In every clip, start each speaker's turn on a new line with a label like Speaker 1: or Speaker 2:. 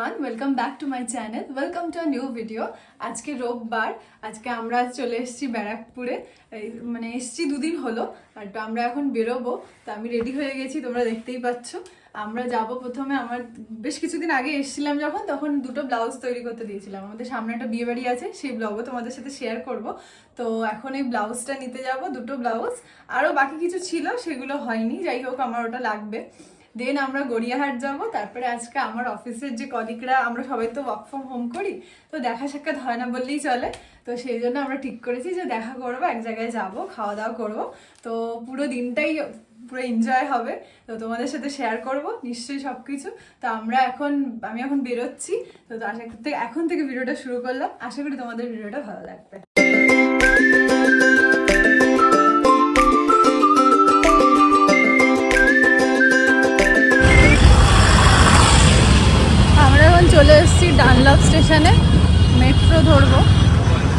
Speaker 1: Everyone, welcome back to my channel, welcome to a new video. আজকে রোববার, আজকে আমরা চলে এসেছি ব্যারাকপুরে। এসেছি দুদিন হলো, আর আমরা এখন বেরোবো। তো আমি রেডি হয়ে গেছি, তোমরা দেখতেই পাচ্ছ। আমরা যাব প্রথমে, আমার বেশ কিছুদিন আগে এসেছিলাম যখন, তখন দুটো ব্লাউজ তৈরি করতে দিয়েছিলাম। আমাদের সামনে একটা বিয়ে বাড়ি আছে, সেই ব্লগও তোমাদের সাথে শেয়ার করব। তো এখন এই ব্লাউজটা নিতে যাব, দুটো ব্লাউজ। আরও বাকি কিছু ছিল, সেগুলো হয়নি, যাই হোক আমার ওটা লাগবে। দেন আমরা গড়িয়াহাট যাব। তারপরে আজকে আমার অফিসের যে কলিগরা, আমরা সবাই তো ওয়ার্ক ফ্রম হোম করি, তো দেখা সাক্ষাৎ হয় না বললেই চলে। তো সেই জন্য আমরা ঠিক করেছি যে দেখা করবো, এক জায়গায় যাব, খাওয়া দাওয়া করব। তো পুরো দিনটাই পুরো এনজয় হবে, তো তোমাদের সাথে শেয়ার করব নিশ্চয়ই সব কিছু। তো আমি এখন বেরোচ্ছি। তো এখন থেকে ভিডিওটা শুরু করলাম, আশা করি তোমাদের ভিডিওটা ভালো লাগবে। চলে এসেছি ডানলপ স্টেশনে, মেট্রো ধরবো।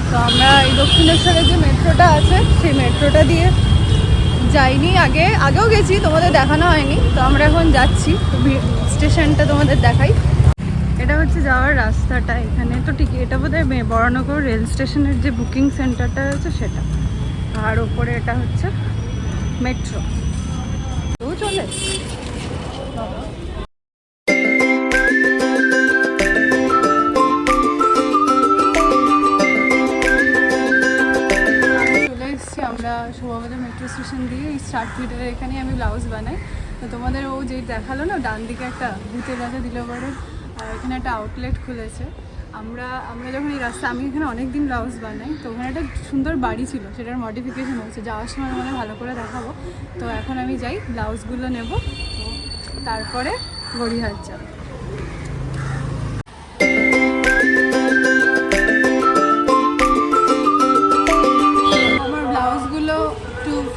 Speaker 1: তো আমরা এই দক্ষিণেশ্বরের যে মেট্রোটা আছে, সেই মেট্রোটা দিয়ে যাইনি, আগেও গেছি, তোমাদের দেখানো হয়নি। তো আমরা এখন যাচ্ছি, স্টেশনটা তোমাদের দেখাই। এটা হচ্ছে যাওয়ার রাস্তাটা, এখানে তো টিকিট, এটা বোধহয় বরানগর রেল স্টেশনের যে বুকিং সেন্টারটা আছে সেটা, আর ওপরে এটা হচ্ছে মেট্রো। তো চলে শোভাবাজার মেট্রো স্টেশন দিয়ে এই স্টার্ট মিটারের এখানেই আমি ব্লাউজ বানাই। তো তোমাদের ও যে দেখালো না, ডান দিকে একটা ভূতের রাজা দিলবরের এখানে একটা আউটলেট খুলেছে। আমরা যখন এই রাস্তা, আমি এখানে অনেক দিন ব্লাউজ বানাই, তো ওখানে একটা সুন্দর বাড়ি ছিল, সেটার মডিফিকেশন হচ্ছে, যাওয়ার সময় মানে ভালো করে দেখাবো। তো এখন আমি যাই, ব্লাউজগুলো নেব, তো তারপরে গড়িয়াহাট যাব।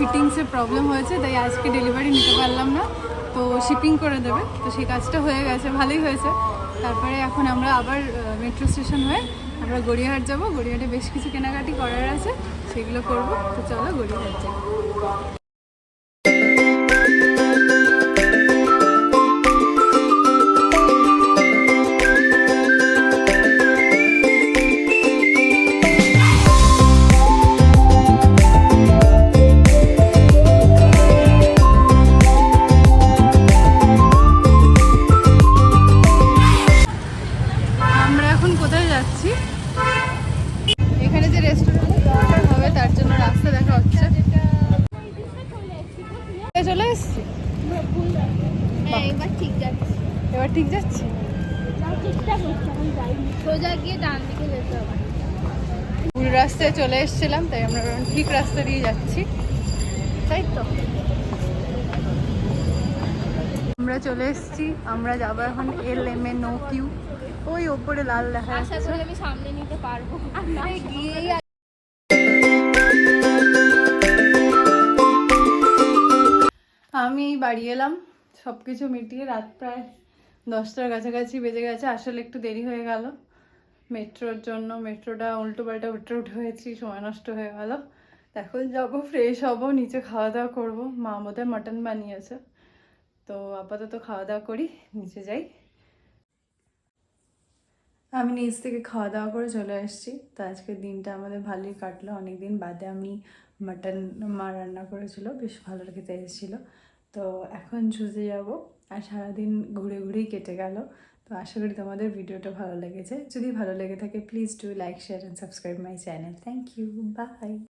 Speaker 1: ফিটিংসের প্রবলেম হয়েছে, তাই আজকে ডেলিভারি নিতে পারলাম না, তো শিপিং করে দেবে। তো সেই কাজটা হয়ে গেছে, ভালোই হয়েছে। তারপরে এখন আমরা আবার মেট্রো স্টেশন হয়ে আমরা গড়িয়াহাট যাব। গড়িয়াহাটে বেশ কিছু কেনাকাটি করার আছে, সেগুলো করব। তো চলো গড়িয়াহাট যাই। এখানে যে রেস্টুরেন্ট হবে তার জন্য রাস্তা দেখা হচ্ছে। চলে এসছি, এবার ঠিক যাচ্ছে।
Speaker 2: সোজা গিয়ে ডান দিকে যেতে হবে।
Speaker 1: ভুল রাস্তায় চলে এসেছিলাম, তাই আমরা ঠিক রাস্তা দিয়ে যাচ্ছি, তাই তো। আমরা চলে এসেছি, আমরা যাবো এখন LMNOQ, ওই ওপরে লাল দেখা
Speaker 2: আশা করি আমি সামনে নিতে পারবো।
Speaker 1: আমি বাড়ি এলাম সব কিছু মিটিয়ে, রাত প্রায় 10টার কাছাকাছি বেজে গেছে। আসলে একটু দেরি হয়ে গেল মেট্রোর জন্য, মেট্রোটা উল্টো পাল্টা উঠে হয়েছি, সময় নষ্ট হয়ে গেল। এখন যাবো, ফ্রেশ হবো, নিচে খাওয়া দাওয়া করবো। মা বোধহয় মাটন বানিয়েছে, তো আপাতত খাওয়া দাওয়া করি, নিচে যাই। আমি নিচ থেকে খাওয়া দাওয়া করে চলে এসেছি। তো আজকের দিনটা আমাদের ভালোই কাটলো, অনেকদিন বাদে আমি মাটন মা রান্না করেছিল, বেশ ভালো খেতে এসেছিলো। তো এখন চুজে যাব, আর সারাদিন ঘুরে ঘুরেই কেটে গেল। তো আশা করি তোমাদের ভিডিওটা ভালো লেগেছে। যদি ভালো লেগে থাকে please do like, share and subscribe my channel. Thank you, by.